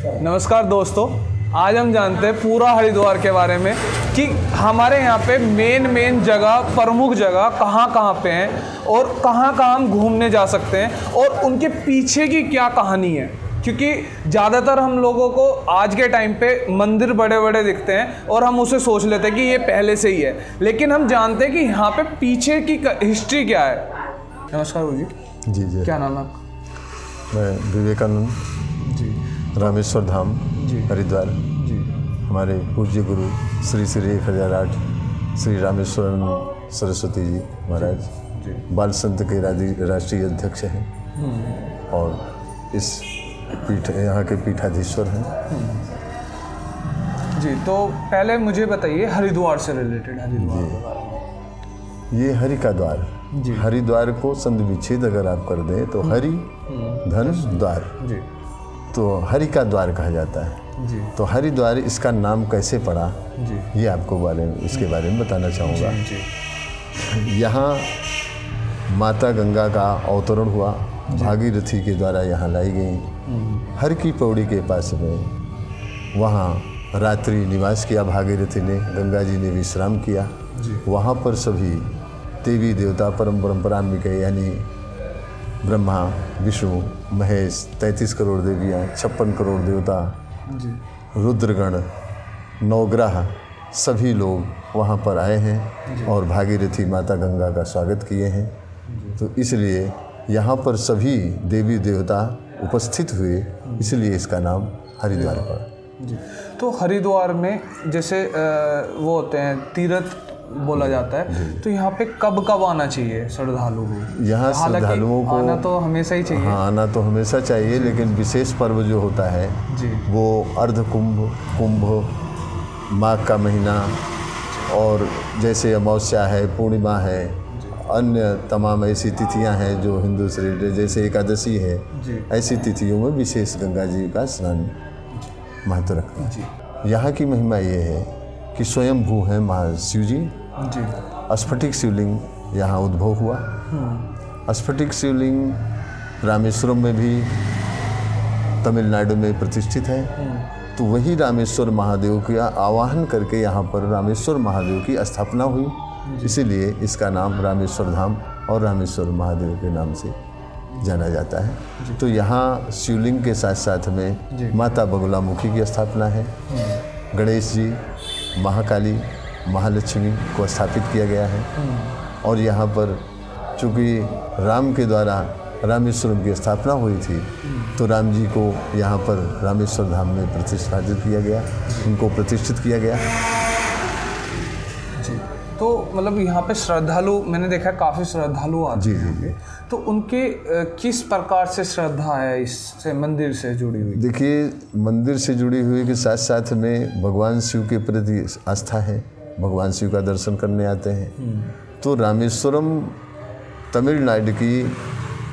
नमस्कार दोस्तों, आज हम जानते हैं पूरा हरिद्वार के बारे में कि हमारे यहाँ पे मेन जगह, प्रमुख जगह कहाँ पे हैं और कहाँ हम घूमने जा सकते हैं और उनके पीछे की क्या कहानी है। क्योंकि ज़्यादातर हम लोगों को आज के टाइम पे मंदिर बड़े बड़े दिखते हैं और हम उसे सोच लेते हैं कि ये पहले से ही है, लेकिन हम जानते हैं कि यहाँ पे पीछे की हिस्ट्री क्या है। नमस्कार गुरु जी। जी, क्या नाम है आपका? मैं विवेकानंद जी, रामेश्वर धाम जी, हरिद्वार। जी, हमारे पूज्य गुरु श्री 1008 श्री रामेश्वरम सरस्वती जी महाराज जी, बाल संत के राष्ट्रीय अध्यक्ष हैं और इस पीठ यहाँ के पीठाधीश्वर हैं। जी। तो पहले मुझे बताइए हरिद्वार से रिलेटेड हरिद्वार के बारे में। ये हरि का द्वार, जी, हरिद्वार को संधि विच्छेद अगर आप कर दें तो हरि धन द्वार, जी, तो हरि का द्वार कहा जाता है। जी, तो हरिद्वार इसका नाम कैसे पड़ा, जी, ये आपको इसके बारे में बताना चाहूँगा। जी, यहाँ माता गंगा का अवतरण हुआ, भागीरथी के द्वारा यहाँ लाई गई। हर की पौड़ी के पास में वहाँ रात्रि निवास किया भागीरथी ने, गंगा जी ने विश्राम किया। वहाँ पर सभी देवी देवता परम परम्परान्विक यानी ब्रह्मा विष्णु महेश 33 करोड़ देवियाँ, 56 करोड़ देवता, जी, रुद्रगण, नवग्रह सभी लोग वहाँ पर आए हैं और भागीरथी माता गंगा का स्वागत किए हैं। तो इसलिए यहाँ पर सभी देवी देवता उपस्थित हुए, इसलिए इसका नाम हरिद्वार पड़ा। जी। तो हरिद्वार में जैसे वो होते हैं तीर्थ बोला जाता है, तो यहाँ पे कब आना चाहिए श्रद्धालु को? यहाँ श्रद्धालुओं को आना तो हमेशा ही चाहिए। हाँ, आना तो हमेशा चाहिए, लेकिन विशेष पर्व जो होता है जी, वो अर्ध कुंभ, माघ का महीना, और जैसे अमावस्या है, पूर्णिमा है, अन्य तमाम ऐसी तिथियां हैं जो हिंदू से रिलेटेड, जैसे एकादशी है, ऐसी तिथियों में विशेष गंगा जी का स्नान महत्व रखता है। यहाँ की महिमा ये है कि स्वयंभू हैं महाशिव जी। स्फटिक शिवलिंग यहाँ उद्भव हुआ। स्फटिक शिवलिंग रामेश्वरम में भी तमिलनाडु में प्रतिष्ठित है। तो वही रामेश्वर महादेव का आवाहन करके यहाँ पर रामेश्वर महादेव की स्थापना हुई, इसीलिए इसका नाम रामेश्वर धाम और रामेश्वर महादेव के नाम से जाना जाता है। तो यहाँ शिवलिंग के साथ साथ में माता बगुलामुखी की स्थापना है। गणेश जी, महाकाली, महालक्ष्मी को स्थापित किया गया है। और यहाँ पर चूँकि राम के द्वारा रामेश्वरम की स्थापना हुई थी, तो राम जी को यहाँ पर रामेश्वर धाम में प्रतिष्ठापित किया गया, उनको प्रतिष्ठित किया गया। जी। तो मतलब यहाँ पे श्रद्धालु मैंने देखा काफ़ी श्रद्धालु आते हैं। जी। तो उनके किस प्रकार से श्रद्धा है इससे मंदिर से जुड़ी हुई? देखिए, मंदिर से जुड़ी हुई के साथ साथ में भगवान शिव के प्रति आस्था है, भगवान शिव का दर्शन करने आते हैं। तो रामेश्वरम तमिलनाडु की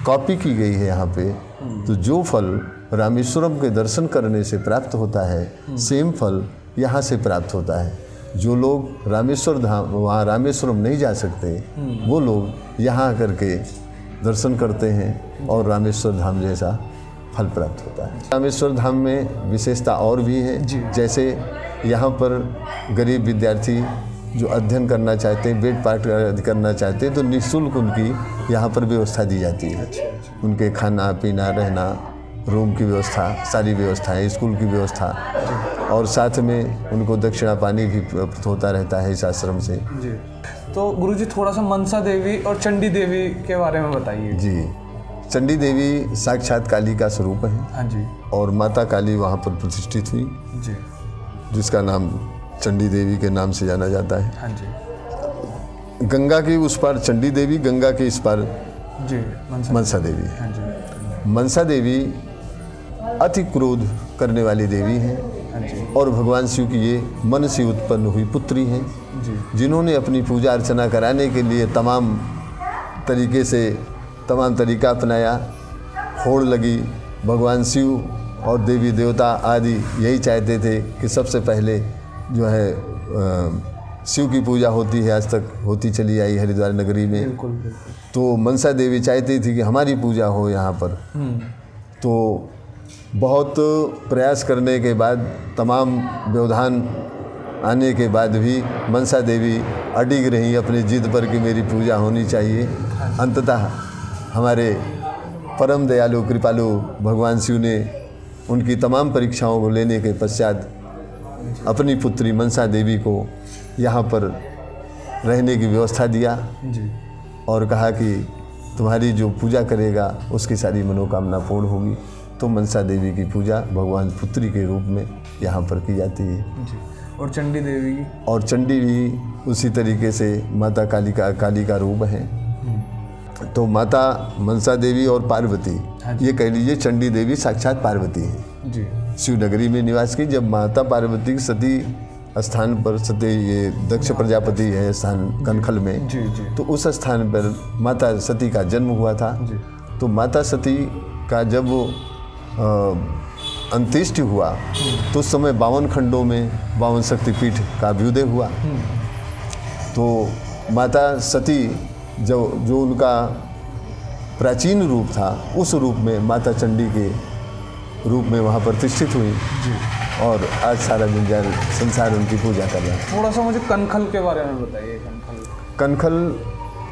कॉपी की गई है यहाँ पे। तो जो फल रामेश्वरम के दर्शन करने से प्राप्त होता है, सेम फल यहाँ से प्राप्त होता है। जो लोग रामेश्वर धाम, वहाँ रामेश्वरम नहीं जा सकते, वो लोग यहाँ आकर के दर्शन करते हैं और रामेश्वर धाम जैसा फल प्राप्त होता है। रामेश्वर धाम में विशेषता और भी है, जैसे यहाँ पर गरीब विद्यार्थी जो अध्ययन करना चाहते हैं, वेद पाठ करना चाहते हैं, तो निःशुल्क उनकी यहाँ पर व्यवस्था दी जाती है। उनके खाना पीना, रहना, रूम की व्यवस्था, सारी व्यवस्थाएं, स्कूल की व्यवस्था, और साथ में उनको दक्षिणा पानी भी प्राप्त होता रहता है इस आश्रम से। जी। तो गुरुजी थोड़ा सा मनसा देवी और चंडी देवी के बारे में बताइए। जी, चंडी देवी साक्षात काली का स्वरूप है। हाँ जी। और माता काली वहाँ पर प्रतिष्ठित हुई, जी, जिसका जिसका नाम चंडी देवी के नाम से जाना जाता है। हाँ जी। गंगा के उस पार चंडी देवी, गंगा के इस पार जी मनसा देवी। हाँ जी। मनसा देवी अति क्रोध करने वाली देवी हैं। हाँ जी। और भगवान शिव की ये मन से उत्पन्न हुई पुत्री हैं, जिन्होंने अपनी पूजा अर्चना कराने के लिए तमाम तरीका अपनाया। होड़ लगी, भगवान शिव और देवी देवता आदि यही चाहते थे कि सबसे पहले जो है शिव की पूजा होती है, आज तक होती चली आई हरिद्वार नगरी में। बिल्कुल, बिल्कुल। तो मनसा देवी चाहती थी कि हमारी पूजा हो यहाँ पर। तो बहुत प्रयास करने के बाद, तमाम व्यवधान आने के बाद भी मनसा देवी अडिग रहीं अपनी जिद पर कि मेरी पूजा होनी चाहिए। अंततः हमारे परम दयालु कृपालु भगवान शिव ने उनकी तमाम परीक्षाओं को लेने के पश्चात अपनी पुत्री मनसा देवी को यहाँ पर रहने की व्यवस्था दिया और कहा कि तुम्हारी जो पूजा करेगा उसकी सारी मनोकामना पूर्ण होगी। तो मनसा देवी की पूजा भगवान पुत्री के रूप में यहाँ पर की जाती है। और चंडी देवी की? और चंडी भी उसी तरीके से माता काली का रूप है। तो माता मनसा देवी और पार्वती, ये कह लीजिए चंडी देवी साक्षात पार्वती है जी। शिवनगरी में निवास की। जब माता पार्वती की सती स्थान पर, सती ये दक्ष प्रजापति है स्थान कनखल में, जी जी। तो उस स्थान पर माता सती का जन्म हुआ था जी। तो माता सती का जब अंत्येष्टि हुआ तो उस समय 52 खंडों में 52 शक्तिपीठ का अभ्युदय हुआ। तो माता सती जो उनका प्राचीन रूप था, उस रूप में माता चंडी के रूप में वहाँ प्रतिष्ठित हुई और आज सारा गुंजार संसार उनकी पूजा कर रहा है। थोड़ा सा मुझे कनखल के बारे में बताइए। कनखल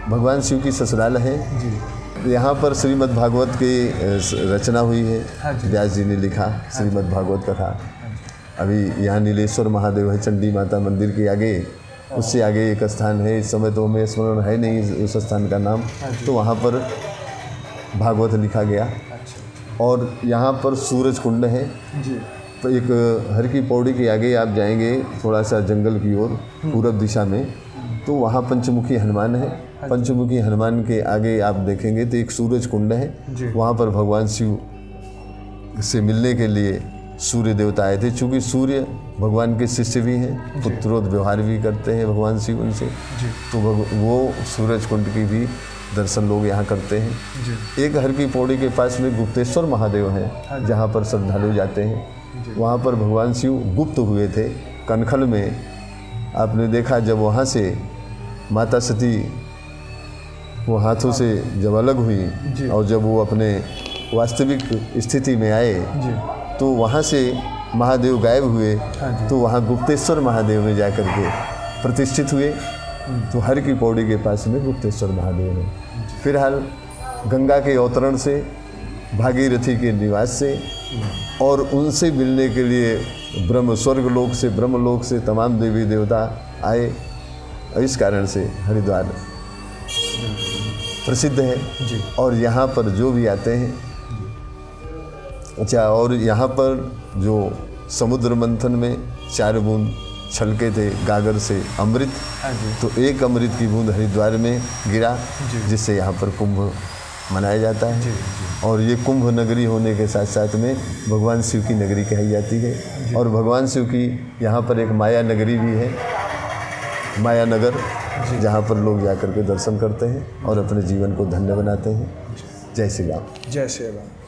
भगवान शिव की ससुराल है जी। यहाँ पर श्रीमद् भागवत की रचना हुई है। व्यास जी ने लिखा श्रीमद् भागवत कथा। अभी यहाँ नीलेश्वर महादेव है चंडी माता मंदिर के आगे, उससे आगे एक स्थान है, इस समय तो हमें स्मरण है नहीं उस स्थान का नाम, तो वहाँ पर भागवत लिखा गया। और यहाँ पर सूरज कुंड है जी। तो एक हर की पौड़ी के आगे आप जाएंगे थोड़ा सा जंगल की ओर पूरब दिशा में, तो वहाँ पंचमुखी हनुमान है। पंचमुखी हनुमान के आगे आप देखेंगे तो एक सूरज कुंड है। वहाँ पर भगवान शिव से मिलने के लिए सूर्य देवता आए थे। चूँकि सूर्य भगवान के शिष्य भी हैं, पुत्रोत व्यवहार भी करते हैं भगवान शिव उनसे, तो वो सूरज कुंड की भी दर्शन लोग यहाँ करते हैं। एक हर की पौड़ी के पास में गुप्तेश्वर महादेव हैं, जहाँ पर श्रद्धालु जाते हैं। वहाँ पर भगवान शिव गुप्त हुए थे कनखल में। आपने देखा जब वहाँ से माता सती वो हाथों से जब अलग हुई और जब वो अपने वास्तविक स्थिति में आए तो वहाँ से महादेव गायब हुए, तो वहाँ गुप्तेश्वर महादेव में जा कर के प्रतिष्ठित हुए। तो हर की पौड़ी के पास में गुप्तेश्वर महादेव है। फिलहाल गंगा के अवतरण से, भागीरथी के निवास से और उनसे मिलने के लिए स्वर्गलोक से, ब्रह्मलोक से तमाम देवी देवता आए। इस कारण से हरिद्वार प्रसिद्ध है जी। और यहाँ पर जो भी आते हैं, अच्छा, और यहाँ पर जो समुद्र मंथन में 4 बूंद छलके थे गागर से अमृत, तो एक अमृत की बूंद हरिद्वार में गिरा, जिससे यहाँ पर कुंभ मनाया जाता है। और ये कुंभ नगरी होने के साथ साथ में भगवान शिव की नगरी कही जाती है। और भगवान शिव की यहाँ पर एक माया नगरी भी है, माया नगर, जहाँ पर लोग जाकर के दर्शन करते हैं और अपने जीवन को धन्य बनाते हैं। जय श्री राम। जय श्री राम।